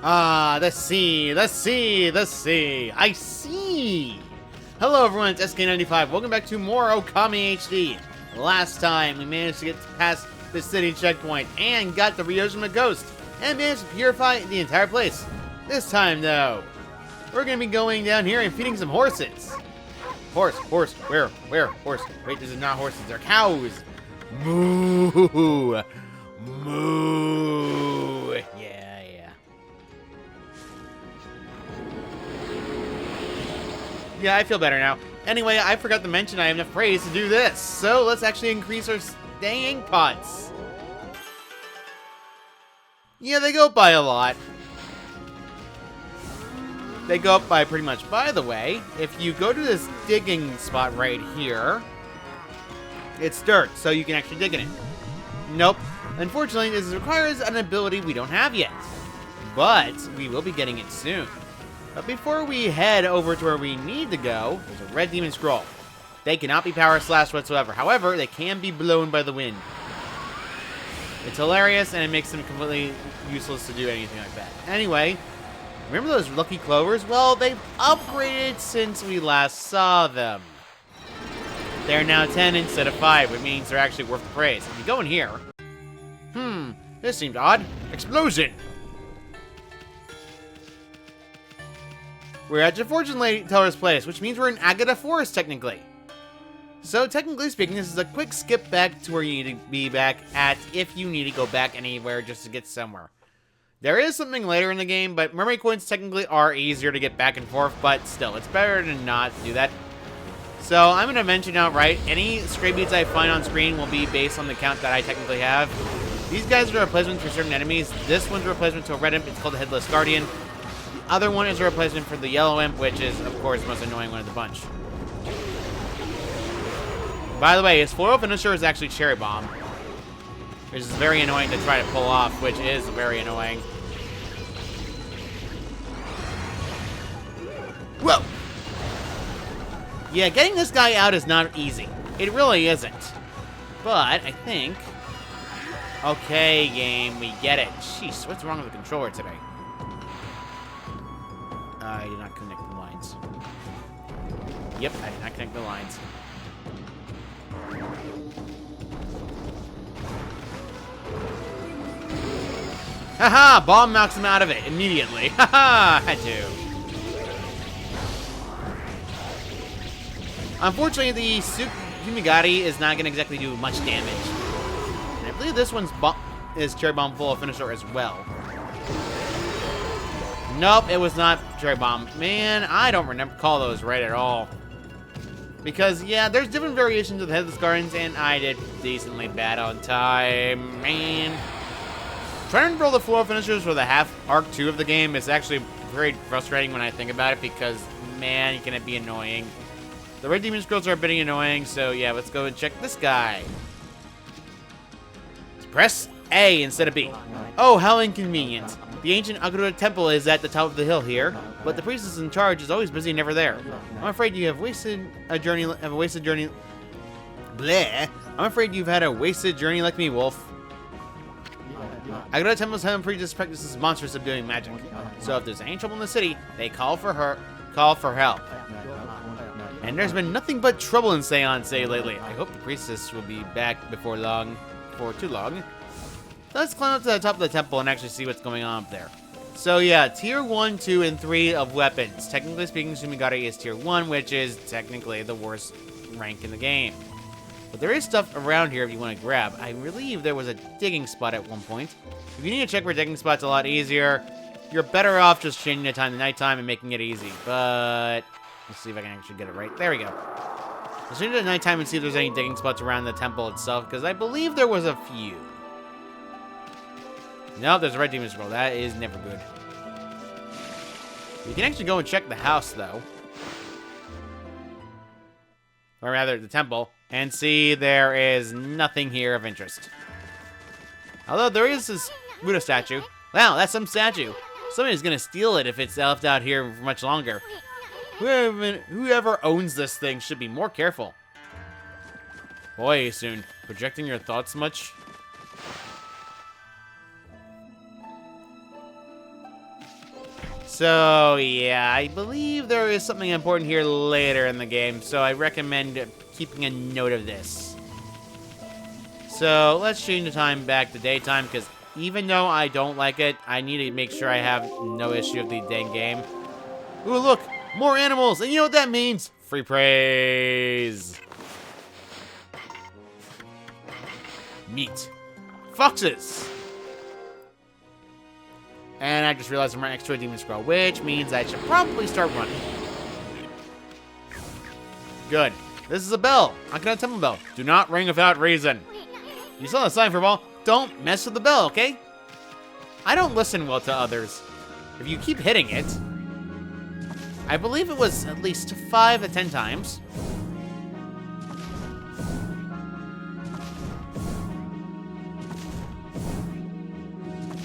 Ah, the sea, the sea, the sea. I see. Hello everyone, it's SK95. Welcome back to more Okami HD. Last time, we managed to get past the city checkpoint and got the Ryoshima ghost and managed to purify the entire place. This time, though, we're going to be going down here and feeding some horses. Horse, where, horse? Wait, this is not horses, they're cows. Moo, moo. Yeah. Yeah, I feel better now. Anyway, I forgot to mention I have enough praise to do this. So let's actually increase our staying pots. Yeah, they go up by a lot. They go up by pretty much. By the way, if you go to this digging spot right here, it's dirt, so you can actually dig in it. Nope. Unfortunately, this requires an ability we don't have yet. But we will be getting it soon. But before we head over to where we need to go, there's a red demon scroll. They cannot be power slashed whatsoever. However, they can be blown by the wind. It's hilarious, and it makes them completely useless to do anything like that. Anyway, remember those lucky clovers? Well, they've upgraded since we last saw them. They're now 10 instead of 5, which means they're actually worth the praise. If you go in here... this seemed odd. Explosion! We're at the fortune teller's place, which means we're in Agata Forest, technically. So, technically speaking, this is a quick skip back to where you need to be back at if you need to go back anywhere just to get somewhere. There is something later in the game, but mermaid coins technically are easier to get back and forth, but still, it's better to not do that. So, I'm going to mention outright, any stray beads I find on screen will be based on the count that I technically have. These guys are replacements for certain enemies. This one's a replacement to a red imp. It's called the Headless Guardian. Other one is a replacement for the yellow imp, which is, of course, the most annoying one of the bunch. By the way, his foil finisher is actually Cherry Bomb, which is very annoying to try to pull off, which is very annoying. Whoa! Yeah, getting this guy out is not easy. It really isn't. But, I think... Okay, game, we get it. Jeez, what's wrong with the controller today? I did not connect the lines. Yep, I did not connect the lines. Haha! Bomb knocks him out of it immediately. Haha! Had to. Unfortunately, the Sumigari is not going to exactly do much damage. And I believe this one's is Cherry Bomb full of finisher as well. Nope, it was not Cherry Bomb. Man, I don't recall those right at all. Because, yeah, there's different variations of the Headless Guardians, and I did decently bad on time. Man. Trying to roll the floor finishers for the half arc 2 of the game is actually very frustrating when I think about it, because, man, can it be annoying. The red demon scrolls are a bit annoying, so yeah, let's go and check this guy. Press A instead of B. Oh, how inconvenient. The ancient Agata temple is at the top of the hill here, but the priestess in charge is always busy and never there. I'm afraid you have wasted a journey. Bleh. I'm afraid you've had a wasted journey like me, Wolf. Agata temples have priestess practices monster subduing magic. So if there's any trouble in the city, they call for help. And there's been nothing but trouble in Seance lately. I hope the priestess will be back before too long. Let's climb up to the top of the temple and actually see what's going on up there. So yeah, tier 1, 2, and 3 of weapons. Technically speaking, Sumigari is tier 1, which is technically the worst rank in the game. But there is stuff around here if you want to grab. I believe there was a digging spot at one point. If you need to check for digging spots a lot easier, you're better off just changing the time to nighttime and making it easy. But let's see if I can actually get it right. There we go. Let's change it to nighttime and see if there's any digging spots around the temple itself, because I believe there was a few. Nope, there's a red demon scroll. That is never good. You can actually go and check the house, though. Or rather, the temple. And see, there is nothing here of interest. Although, there is this Buddha statue. Wow, that's some statue. Somebody's gonna steal it if it's left out here for much longer. Whoever owns this thing should be more careful. Boy, soon. Projecting your thoughts much? So, yeah, I believe there is something important here later in the game, so I recommend keeping a note of this. So, let's change the time back to daytime, because even though I don't like it, I need to make sure I have no issue with the dang game. Ooh, look! More animals! And you know what that means? Free praise! Meat. Foxes! And I just realized I'm right next to a demon scroll, which means I should probably start running. Good. This is a bell. Okami Temple bell. Do not ring without reason. You saw the sign for a while. Don't mess with the bell, okay? I don't listen well to others. If you keep hitting it, I believe it was at least 5 to 10 times.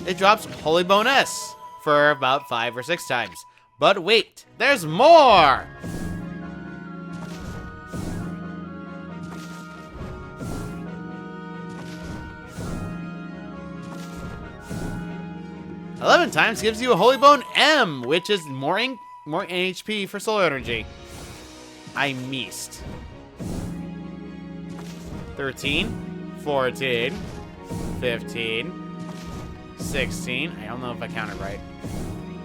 It drops Holy Bone S for about 5 or 6 times. But wait, there's more! "11 times gives you a Holy Bone M, which is more HP for solar energy. I missed. 13, 14, 15, 16. I don't know if I counted right.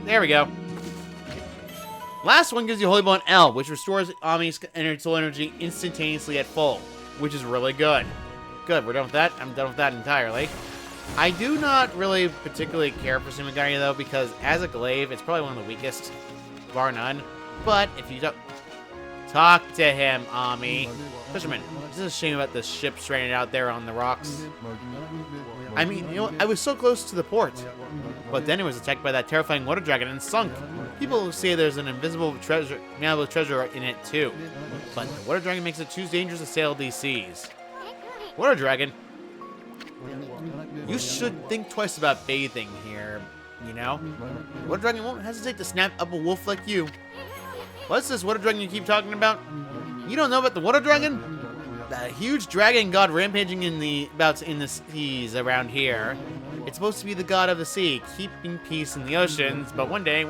There we go. Last one gives you Holy Bone L, which restores Ami's solar energy instantaneously at full, which is really good. Good, we're done with that. I'm done with that entirely. I do not really particularly care for Sumigari, though, because as a glaive, it's probably one of the weakest, bar none. But if you don't talk to him, Ami. Fisherman, this is a shame about the ship stranded out there on the rocks. I mean, you know, I was so close to the port, but then it was attacked by that terrifying water dragon and sunk. People say there's an invisible treasure in it too, but the water dragon makes it too dangerous to sail these seas. Water dragon? You should think twice about bathing here, you know? Water dragon won't hesitate to snap up a wolf like you. What's this water dragon you keep talking about? You don't know about the water dragon? The huge dragon god rampaging in the seas around here. It's supposed to be the god of the sea, keeping peace in the oceans, but one day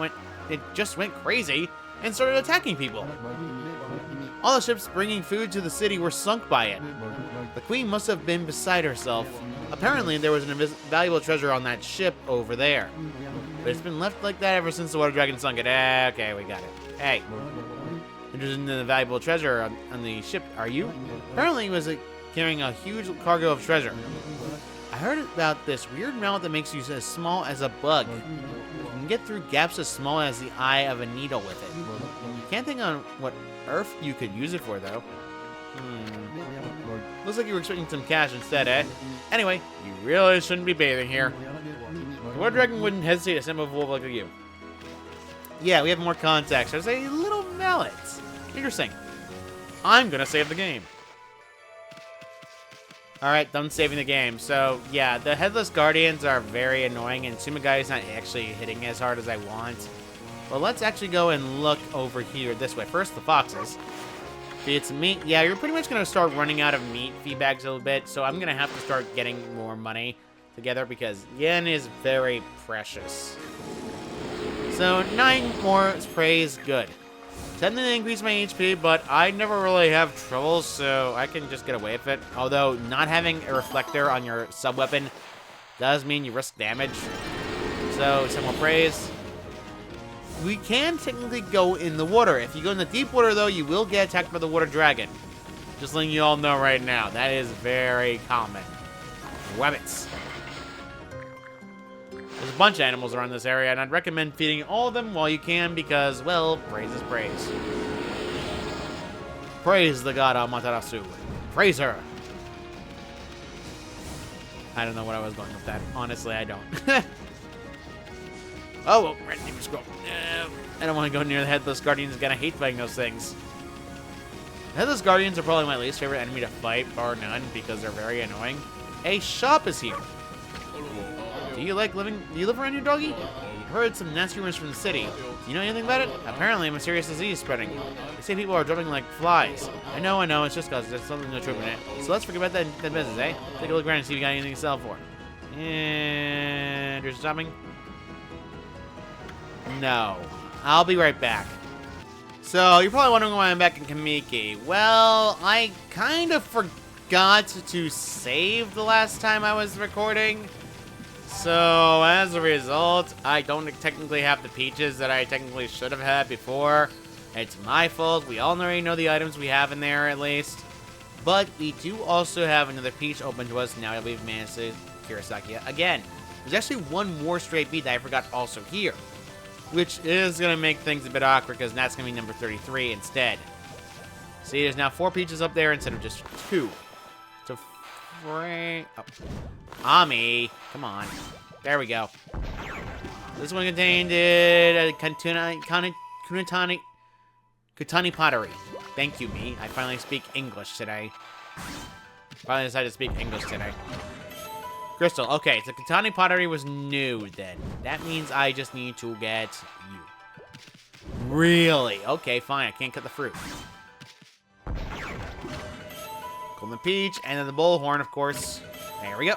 it just went crazy and started attacking people. All the ships bringing food to the city were sunk by it. The queen must have been beside herself. Apparently, there was an valuable treasure on that ship over there. But it's been left like that ever since the water dragon sunk it. Okay, we got it. Hey. Interested in the valuable treasure on the ship, are you? Apparently, he was carrying a huge cargo of treasure. I heard about this weird mount that makes you as small as a bug. You can get through gaps as small as the eye of a needle with it. Can't think on what earth you could use it for, though. Looks like you were expecting some cash instead, eh? Anyway, you really shouldn't be bathing here. The water dragon wouldn't hesitate to send a wolf like you. Yeah, we have more contacts. There's a little mallet. Interesting. I'm gonna save the game. Alright, done saving the game. So, yeah, the Headless Guardians are very annoying, and Sumigari is not actually hitting as hard as I want. But let's actually go and look over here this way. First, the foxes. See, it's meat. Yeah, you're pretty much gonna start running out of meat feedbacks a little bit, so I'm gonna have to start getting more money together because yen is very precious. So, 9 more praise, good. 10 to increase my HP, but I never really have trouble, so I can just get away with it. Although, not having a reflector on your sub-weapon does mean you risk damage. So, some more praise. We can technically go in the water. If you go in the deep water, though, you will get attacked by the water dragon. Just letting you all know right now. That is very common. Wabbits. There's a bunch of animals around this area, and I'd recommend feeding all of them while you can because, well, praise is praise. Praise the god Amaterasu. Praise her. I don't know what I was going with that. Honestly, I don't. Oh, red demon scroll. I don't want to go near the Headless Guardians again. I hate fighting those things. The Headless Guardians are probably my least favorite enemy to fight, bar none, because they're very annoying. A shop is here. Do you live around your doggy? I heard some nasty rumors from the city. Do you know anything about it? Apparently a mysterious disease is spreading. They say people are dropping like flies. I know, it's just cause there's something no truth in it. So let's forget about that business, eh? Take a look around and see if you got anything to sell for. And there's shopping. No. I'll be right back. So, you're probably wondering why I'm back in Kamiki. Well, I kind of forgot to save the last time I was recording. So, as a result, I don't technically have the peaches that I technically should have had before. It's my fault. We all already know the items we have in there, at least. But we do also have another peach open to us now that we've managed to Kurosaki again. There's actually one more stray bead that I forgot also here, which is going to make things a bit awkward because that's going to be number 33 instead. See, there's now 4 peaches up there instead of just 2. So, Ami, come on. There we go. This one contained a Kutani pottery. Thank you, me. I finally speak English today. Finally decided to speak English today. Crystal. Okay, so Kutani pottery was new then. That means I just need to get you. Really? Okay, fine. I can't cut the fruit. Golden peach, and then the bullhorn, of course. There we go.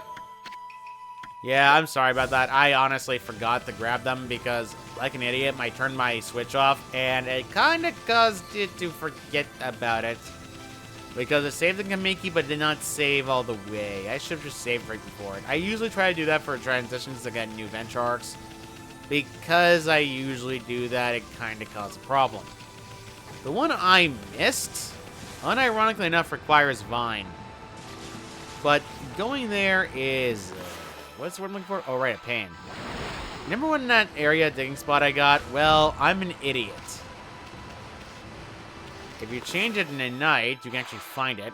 Yeah, I'm sorry about that. I honestly forgot to grab them because, like an idiot, I turned my Switch off, and it kind of caused it to forget about it. Because it saved the Kamiki, but did not save all the way. I should have just saved right before it. I usually try to do that for transitions to get new venture arcs. Because I usually do that, it kind of causes a problem. The one I missed, unironically enough, requires Vine. But going there is... what's the word I'm looking for? Oh, right, a pan. Remember when that area digging spot I got? Well, I'm an idiot. If you change it in the night, you can actually find it.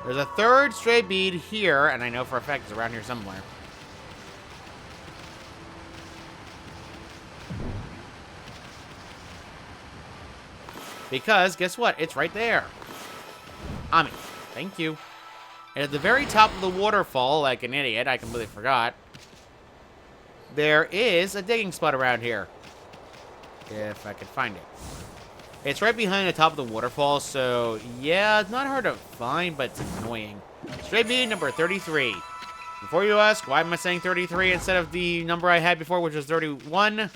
There's a third stray bead here, and I know for a fact it's around here somewhere. Because, guess what? It's right there. Ami, thank you. And at the very top of the waterfall, like an idiot, I completely forgot, there is a digging spot around here. If I could find it. It's right behind the top of the waterfall, so yeah, it's not hard to find, but it's annoying. Stray bead number 33. Before you ask, why am I saying 33 instead of the number I had before, which was 31?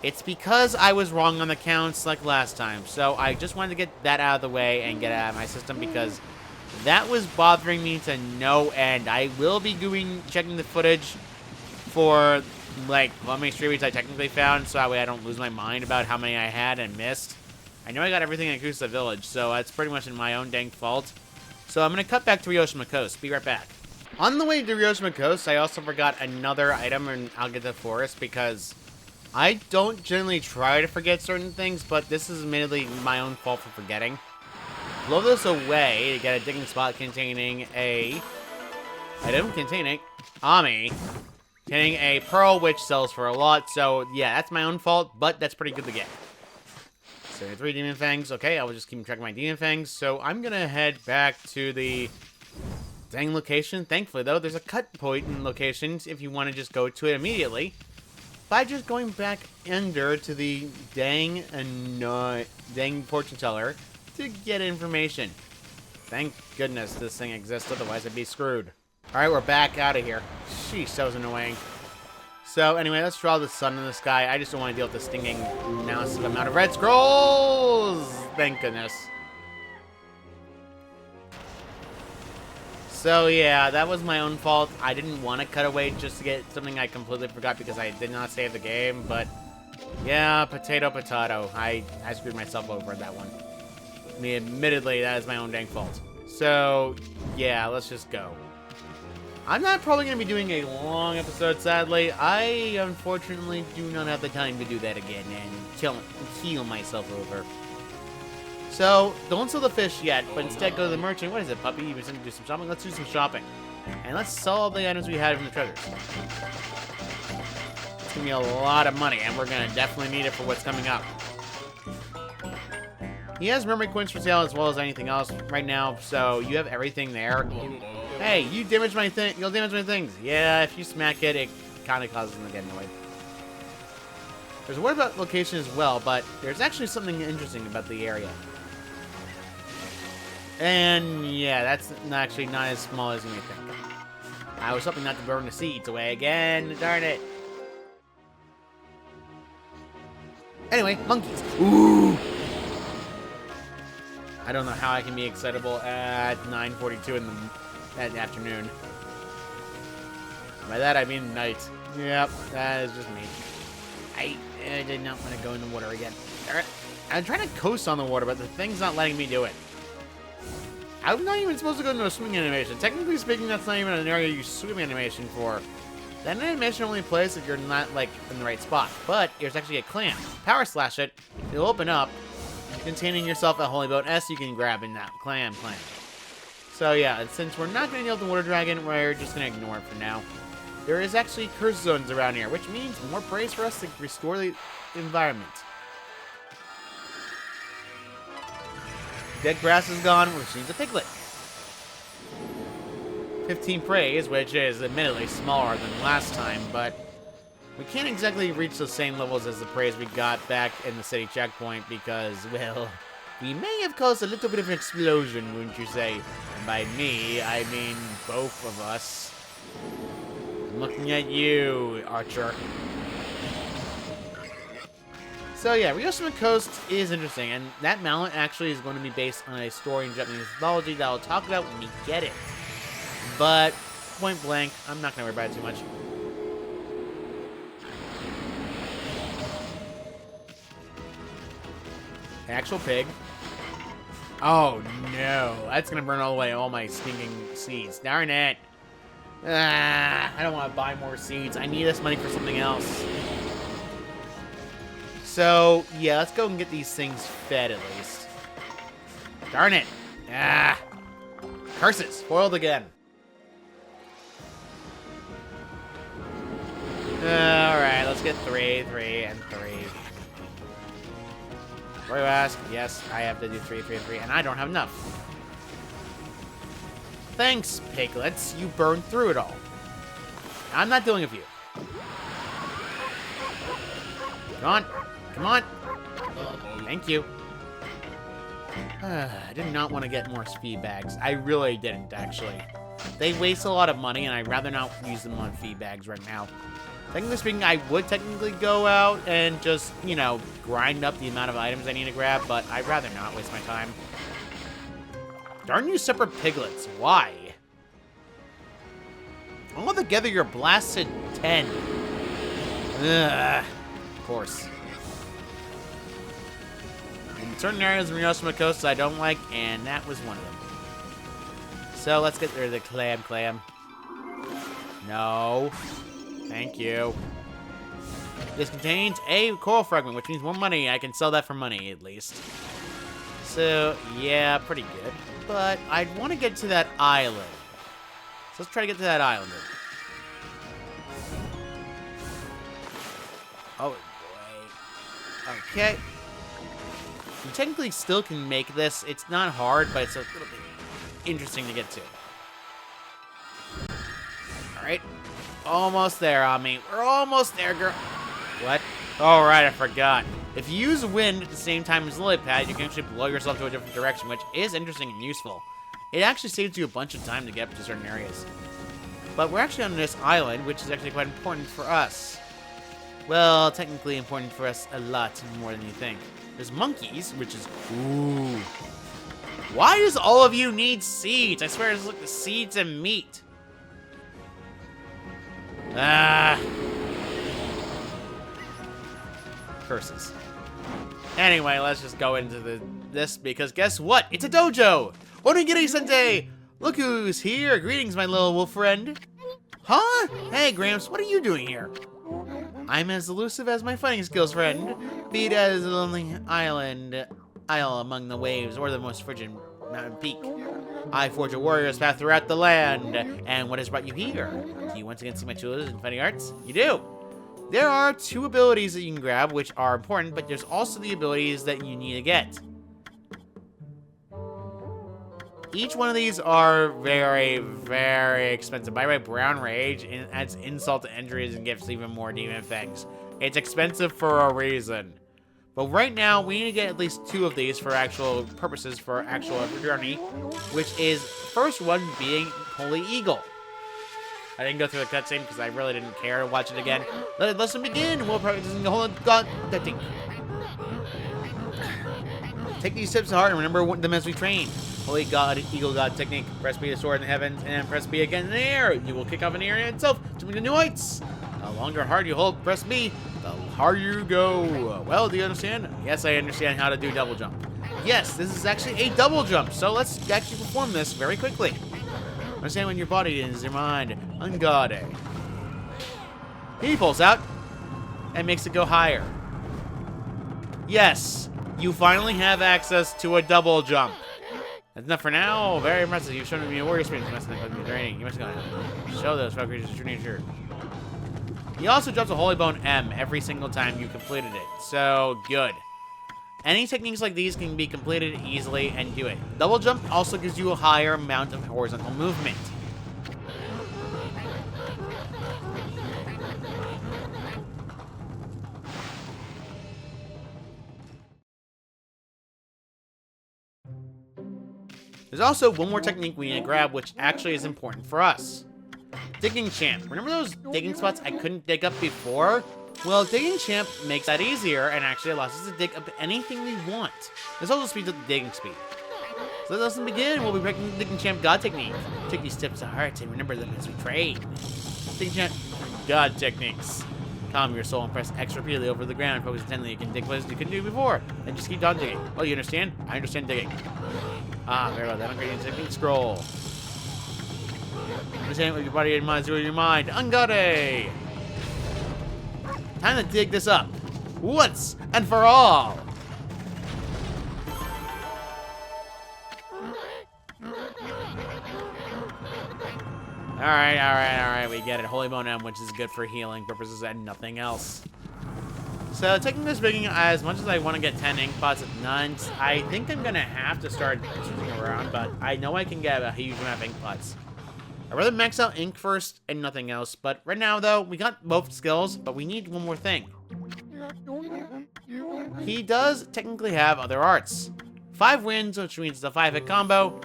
It's because I was wrong on the counts like last time, so I just wanted to get that out of the way and get it out of my system because that was bothering me to no end. I will be checking the footage for like how many stray beads I technically found, so that way I don't lose my mind about how many I had and missed. I know I got everything in Akusa Village, so that's pretty much in my own dang fault. So I'm going to cut back to Ryoshima Coast. Be right back. On the way to Ryoshima Coast, I also forgot another item in I'll get the forest because I don't generally try to forget certain things, but this is admittedly my own fault for forgetting. Blow this away to get a digging spot containing a item containing Ami. Getting a pearl, which sells for a lot, so yeah, that's my own fault, but that's pretty good to get. So 3 demon fangs. Okay, I was just keeping track of my demon fangs, so I'm gonna head back to the dang location. Thankfully, though, there's a cut point in locations if you want to just go to it immediately by just going back under to the dang fortune teller to get information. Thank goodness this thing exists, otherwise I'd be screwed. Alright, we're back out of here. Sheesh, that was annoying. So, anyway, let's draw the sun in the sky. I just don't want to deal with the stinging massive amount of red scrolls! Thank goodness. So, yeah, that was my own fault. I didn't want to cut away just to get something I completely forgot because I did not save the game, but... yeah, potato. I screwed myself over at that one. I mean, admittedly, that is my own dang fault. So, yeah, let's just go. I'm not probably going to be doing a long episode, sadly. I, unfortunately, do not have the time to do that again and heal myself over. So, don't sell the fish yet, but instead go to the merchant. What is it, puppy? You were saying to do some shopping? Let's do some shopping. And let's sell all the items we had from the treasures. It's going to be a lot of money, and we're going to definitely need it for what's coming up. He has memory coins for sale as well as anything else right now, so you have everything there. Hey, you damage my thing. You'll damage my things. Yeah, if you smack it, it kind of causes them to get annoyed. There's a word about location as well, but there's actually something interesting about the area. And yeah, that's actually not as small as you may think. I was hoping not to burn the seeds away again. Darn it. Anyway, monkeys. Ooh! I don't know how I can be excitable at 9:42 in that afternoon. By that, I mean night. Yep, that is just me. I did not want to go in the water again. I'm trying to coast on the water, but the thing's not letting me do it. I'm not even supposed to go into a swimming animation. Technically speaking, that's not even an area you swim animation for. That animation only plays if you're not, like, in the right spot. But there's actually a clam. Power slash it. It'll open up, containing yourself a holy boat S you can grab in that clam. So yeah, and since we're not going to deal with the water dragon, we're just going to ignore it for now. There is actually curse zones around here, which means more praise for us to restore the environment. Dead grass is gone, which needs a piglet. 15 praise, which is admittedly smaller than last time, but we can't exactly reach the same levels as the praise we got back in the city checkpoint because, well, we may have caused a little bit of an explosion, wouldn't you say? And by me, I mean both of us. I'm looking at you, Archer. So yeah, Ryoshima Coast is interesting, and that mountain actually is going to be based on a story in Japanese mythology that I'll talk about when we get it. But, point blank, I'm not going to worry about it too much. Actual pig. Oh no, that's going to burn all away all my stinking seeds. Darn it. I don't want to buy more seeds. I need this money for something else. So, yeah, let's go and get these things fed at least. Darn it. Curses. Foiled again. Alright, let's get 3, 3, and 3. Before you ask, yes, I have to do 3, 3, and 3, and I don't have enough. Thanks, piglets. You burned through it all. I'm not dealing with you. Come on. Come on. Thank you. I did not want to get more speed bags. I really didn't, actually. They waste a lot of money, and I'd rather not use them on feed bags right now. Technically speaking, I would technically go out and just, you know, grind up the amount of items I need to grab, but I'd rather not waste my time. Darn you separate piglets. Why? Altogether, you're blasted 10. Ugh. Of course. In certain areas of Ryoshima Coast I don't like, and that was one of them. So let's get rid of the clam. No. Thank you. This contains a coral fragment, which means more money. I can sell that for money, at least. So, yeah, pretty good. But I'd want to get to that island. So let's try to get to that island. Oh, boy. Okay. You technically still can make this. It's not hard, but it's a little bit interesting to get to. Alright. Almost there, Ami. We're almost there, girl. What? Oh, right, I forgot. If you use wind at the same time as lily pad, you can actually blow yourself to a different direction, which is interesting and useful. It actually saves you a bunch of time to get up to certain areas. But we're actually on this island, which is actually quite important for us. Well, technically important for us a lot more than you think. There's monkeys, which is... Ooh. Why does all of you need seeds? I swear it's like the seeds and meat. Ah. Curses. Anyway, let's just go into this because guess what? It's a dojo! Onigiri-sensei! Look who's here! Greetings, my little wolf friend. Huh? Hey, Gramps, what are you doing here? I'm as elusive as my fighting skills, friend. Be it as a lonely isle among the waves, or the most frigid mountain peak. I forge a warrior's path throughout the land. And what has brought you here? Do you once again see my tools and fighting arts? You do! There are 2 abilities that you can grab, which are important, but there's also the abilities that you need to get. Each one of these are very, very expensive. By the way, Brown Rage adds insult to injuries and gives even more demon fangs. It's expensive for a reason. But right now, we need to get at least 2 of these for actual purposes for actual journey, which is first one being Holy Eagle. I didn't go through the cutscene because I really didn't care to watch it again. Let the lesson begin. We'll practice the whole god that thing. Take these tips to heart and remember them as we train. Holy God, Eagle God technique. Press B to soar in the heavens and press B again in the air. You will kick off in the area itself, jumping to new heights. The longer hard you hold, press B, the harder you go. Well, do you understand? Yes, I understand how to do double jump. Yes, this is actually a double jump, so let's actually perform this very quickly. Understand when your body is your mind. Ungade. He pulls out and makes it go higher. Yes, you finally have access to a double jump. That's enough for now. Very impressive. You've shown me your warrior experience. You must have been training. You must go show those fellow creatures your nature. He also drops a Holy Bone M every single time you completed it. So, good. Any techniques like these can be completed easily and do it. Double jump also gives you a higher amount of horizontal movement. There's also one more technique we need to grab, which actually is important for us. Digging Champ. Remember those digging spots I couldn't dig up before? Well, Digging Champ makes that easier and actually allows us to dig up anything we want. This also speeds up the digging speed. So let us begin. We'll be breaking the Digging Champ God technique. Take these tips to heart and remember them as we train. Digging Champ God techniques. Calm your soul and press X repeatedly over the ground. Focus intently. You can dig places you couldn't do before. And just keep on digging. Well, you understand? I understand digging. Ah, very well. Then upgrading technique scroll. Understand what your body and mind through your mind. Ungade! Time to dig this up. Once and for all. Alright. We get it. Holy Bone M, which is good for healing purposes and nothing else. So, taking this rigging, as much as I want to get 10 ink pots at nuns, I think I'm going to have to start switching around, but I know I can get a huge amount of ink pots. I'd rather max out ink first and nothing else, but right now, though, we got both skills, but we need one more thing. He does technically have other arts. 5 wins, which means the 5-hit combo,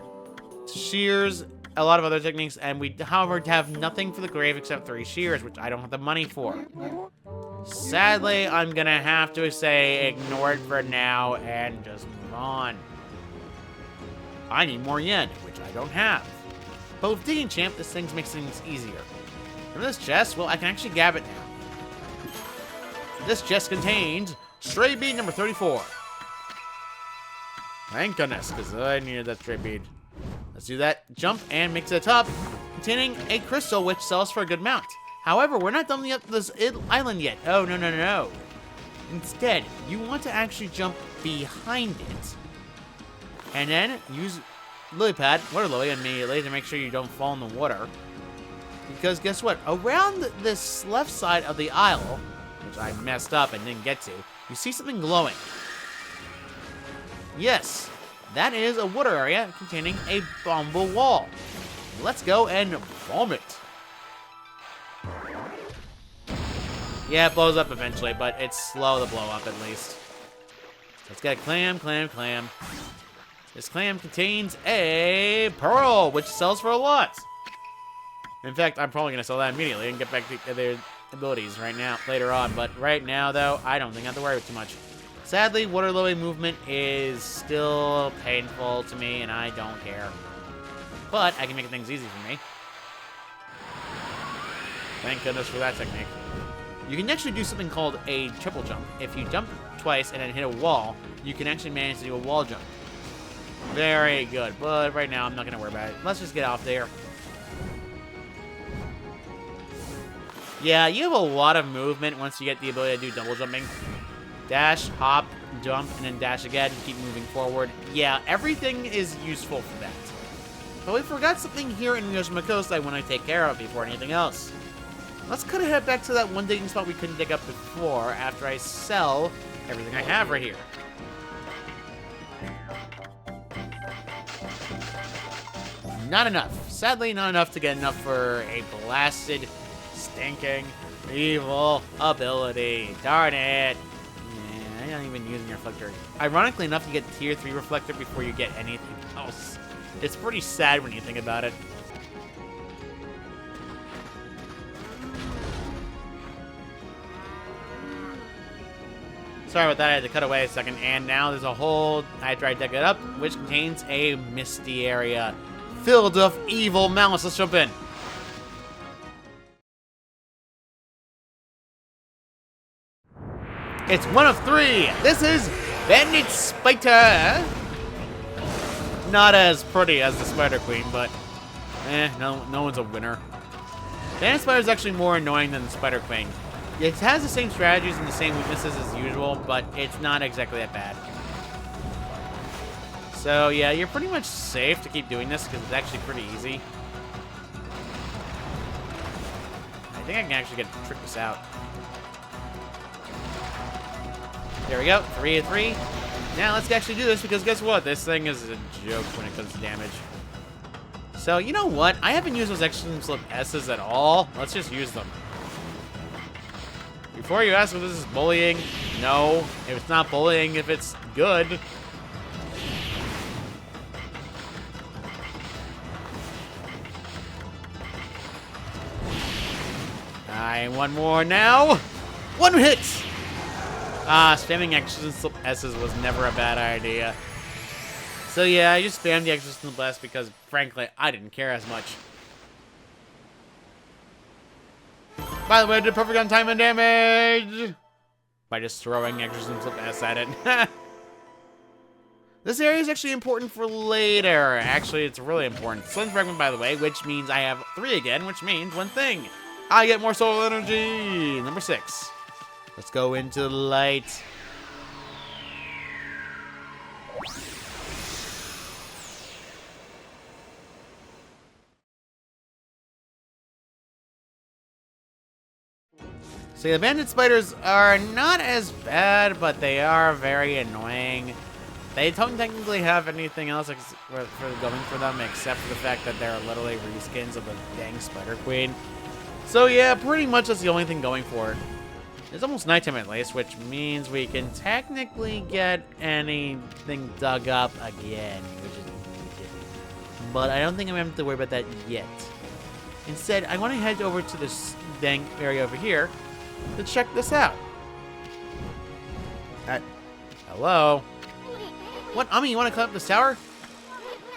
shears, a lot of other techniques, and we, however, have nothing for the grave except 3 shears, which I don't have the money for. Sadly, I'm gonna have to say ignore it for now and just move on. I need more yen, which I don't have. But with Digging Champ, this thing makes things easier. Remember this chest? Well, I can actually grab it now. This chest contains stray bead number 34. Thank goodness, because I needed that stray bead. Let's do that. Jump and make to the top, containing a crystal which sells for a good amount. However, we're not done with this island yet. Oh, no. Instead, you want to actually jump behind it. And then use lily pad, water lily immediately to make sure you don't fall in the water. Because guess what? Around this left side of the isle, which I messed up and didn't get to, you see something glowing. Yes, that is a water area containing a bombable wall. Let's go and bomb it. Yeah, it blows up eventually, but it's slow to blow up at least. Let's get a clam. This clam contains a pearl, which sells for a lot. In fact, I'm probably going to sell that immediately and get back to their abilities later on. But right now, though, I don't think I have to worry too much. Sadly, water lily movement is still painful to me, and I don't care. But I can make things easy for me. Thank goodness for that technique. You can actually do something called a triple jump. If you jump twice and then hit a wall, you can actually manage to do a wall jump. Very good, but right now I'm not going to worry about it. Let's just get off there. Yeah, you have a lot of movement once you get the ability to do double jumping. Dash, hop, jump, and then dash again. Keep moving forward. Yeah, everything is useful for that. But we forgot something here in Ryoshima Coast I want to take care of before anything else. Let's kind of head back to that one digging spot we couldn't dig up before after I sell everything I have right here. Not enough. Sadly, not enough to get enough for a blasted, stinking, evil ability. Darn it. Yeah, I'm not even using your reflector. Ironically enough, you get tier 3 reflector before you get anything else. It's pretty sad when you think about it. Sorry about that, I had to cut away a second. And now there's a hole I tried to dig it up, which contains a misty area filled with evil malice. Let's jump in. It's one of 3. This is Bandit Spider. Not as pretty as the Spider Queen, but no one's a winner. Bandit Spider is actually more annoying than the Spider Queen. It has the same strategies and the same weaknesses as usual, but it's not exactly that bad. So yeah, you're pretty much safe to keep doing this because it's actually pretty easy. I think I can actually trick this out. There we go, 3 of 3. Now let's actually do this because guess what? This thing is a joke when it comes to damage. So you know what? I haven't used those Exorcism Slip S's at all. Let's just use them. Before you ask if this is bullying, no. If it's not bullying, if it's good. One more now. 1 hit! Spamming Exorcism Slip S's was never a bad idea. So yeah, I just spammed the Exorcism Slip S because, frankly, I didn't care as much. By the way, I did perfect on time and damage! By just throwing Exorcism Slip S at it. This area is actually important for later. Actually, it's really important. Slim Fragment, by the way, which means I have 3 again, which means one thing. I get more soul energy! Number 6. Let's go into the light. See, the bandit spiders are not as bad, but they are very annoying. They don't technically have anything else for going for them, except for the fact that they're literally reskins of the dang Spider Queen. So yeah, pretty much that's the only thing going for it. It's almost nighttime at least, which means we can technically get anything dug up again, which is ridiculous. But I don't think I'm going to have to worry about that yet. Instead, I want to head over to this dang area over here to check this out. Hello? What, Ami, you want to climb up this tower?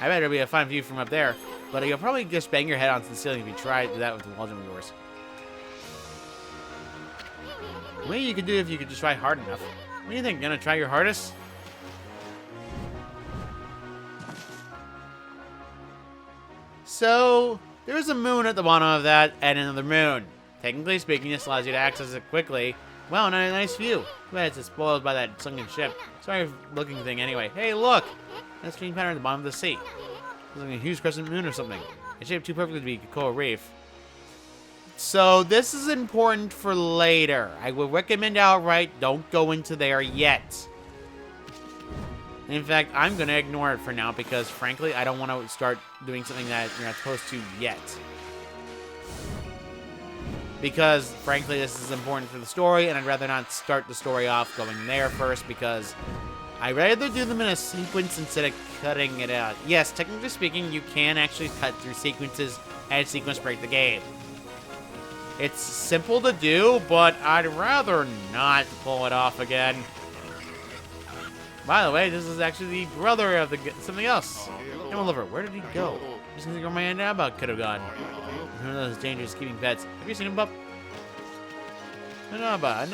I bet it'll be a fine view from up there, but you'll probably just bang your head onto the ceiling if you try to do that with the walls of yours. Maybe you could do it if you could just try hard enough. What do you think? Gonna try your hardest? So, there's a moon at the bottom of that, and another moon. Technically speaking, this allows you to access it quickly. Wow, nice view. But it's spoiled by that sunken ship. Sorry looking thing anyway. Hey, look! That strange pattern at the bottom of the sea. It's like a huge crescent moon or something. It's shaped too perfectly to be a coral reef. So this is important for later. I would recommend outright don't go into there yet. In fact, I'm going to ignore it for now because, frankly, I don't want to start doing something that you're not supposed to yet. Because, frankly, this is important for the story, and I'd rather not start the story off going there first because I'd rather do them in a sequence instead of cutting it out. Yes, technically speaking, you can actually cut through sequences and sequence break the game. It's simple to do, but I'd rather not pull it off again. By the way, this is actually the brother of something else. Come on, Liver, where did he go? Just think where my Anaba could have gone. One of those dangerous keeping pets. Have you seen him, Bub? Anaba.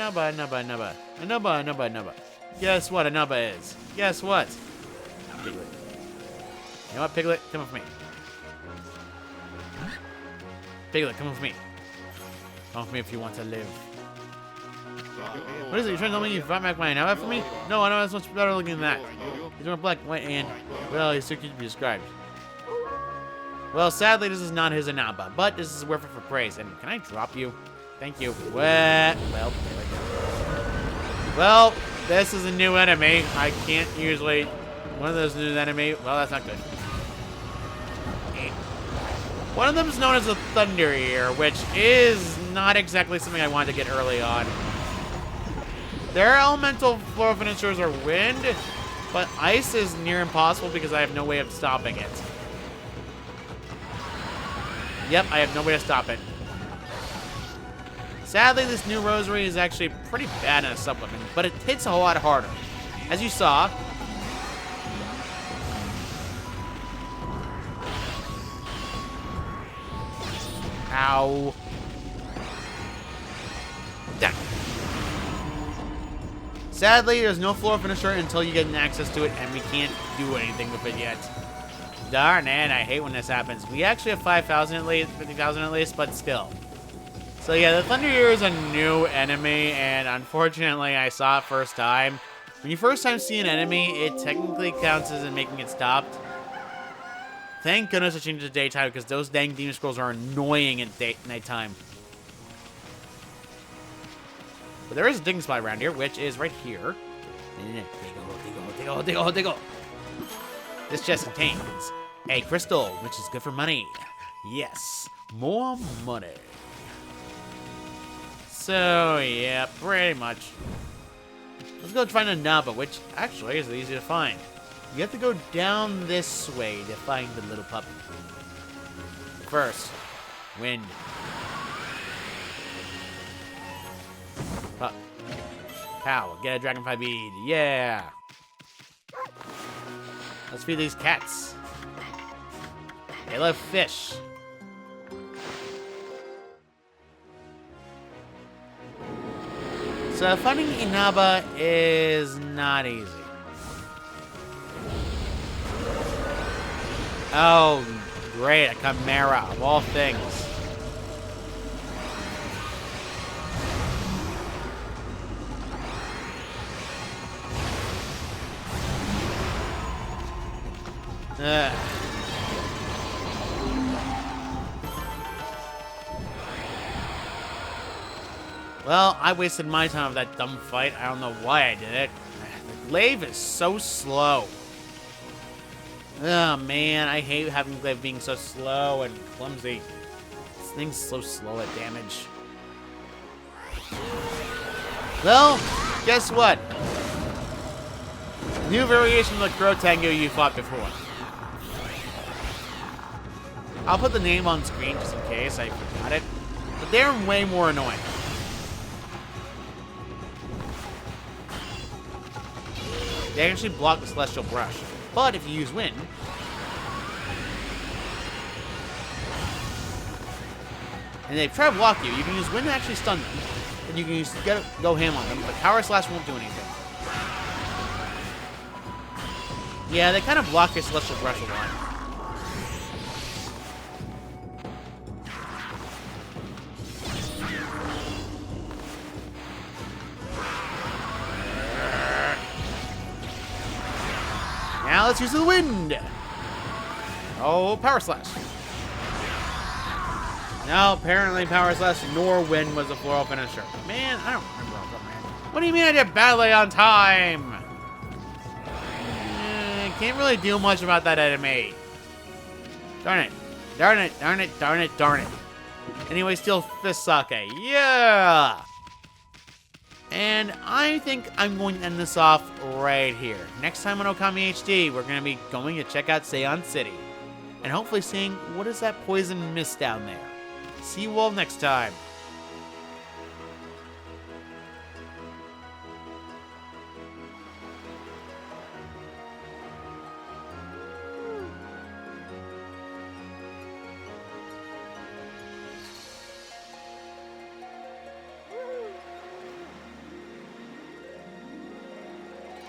Guess what Anaba is? Guess what? Piglet. You know what, Piglet? Come with me. Piglet, come with me. Come with me if you want to live. What is it? You're trying to tell me you brought back my Anaba for me? No, I know that's much better looking than that. He's wearing black, white, and, well, he's too cute to be described. Well, sadly, this is not his Anaba, but this is worth it for praise. And can I drop you? Thank you. Well, there we go. Well, this is a new enemy. I can't usually... One of those new enemy... Well, that's not good. One of them is known as the Thunder Ear, which is not exactly something I wanted to get early on. Their elemental floor finishers are wind, but ice is near impossible because I have no way of stopping it. Yep, I have no way to stop it. Sadly, this new rosary is actually pretty bad in a sub-weapon, but it hits a whole lot harder. As you saw, ow. Done. Sadly, there's no floor finisher until you get an access to it, and we can't do anything with it yet. Darn it, I hate when this happens. We actually have 5,000 at least, 50,000 at least, but still. So yeah, the Thunder Ear is a new enemy, and unfortunately, I saw it first time. When you first time see an enemy, it technically counts as in making it stopped. Thank goodness I changed it to daytime, because those dang demon scrolls are annoying at nighttime. But there is a digging spot around here, which is right here. Diggle. This chest contains a crystal, which is good for money. Yes, more money. So, yeah, pretty much. Let's go find a Naba, which actually is easy to find. You have to go down this way to find the little pup. First, wind. Pup. Pow, get a dragonfly bead. Yeah. Let's feed these cats. They love fish. So finding Inaba is not easy. Oh, great, a chimera of all things. Ugh. Well, I wasted my time with that dumb fight. I don't know why I did it. The glaive is so slow. Oh man, I hate having glaive being so slow and clumsy. This thing's so slow at damage. Well, guess what? New variation of the Crow Tango you fought before. I'll put the name on screen just in case I forgot it. But they're way more annoying. They actually block the Celestial Brush. But if you use Wind, and they try to block you, you can use Wind to actually stun them. And you can go ham on them, but Power Slash won't do anything. Yeah, they kind of block your Celestial Brush a lot. Now let's use the wind. Oh, Power Slash. No, apparently Power Slash nor Wind was a floral finisher. Man, I don't remember all that, man. What do you mean I did badly on time? Can't really do much about that enemy. Darn it. Darn it, darn it, darn it, darn it. Anyway, Steel Fist Sake. Yeah! And I think I'm going to end this off right here. Next time on Okami HD, we're going to be going to check out Seon City. And hopefully seeing what is that poison mist down there. See you all next time.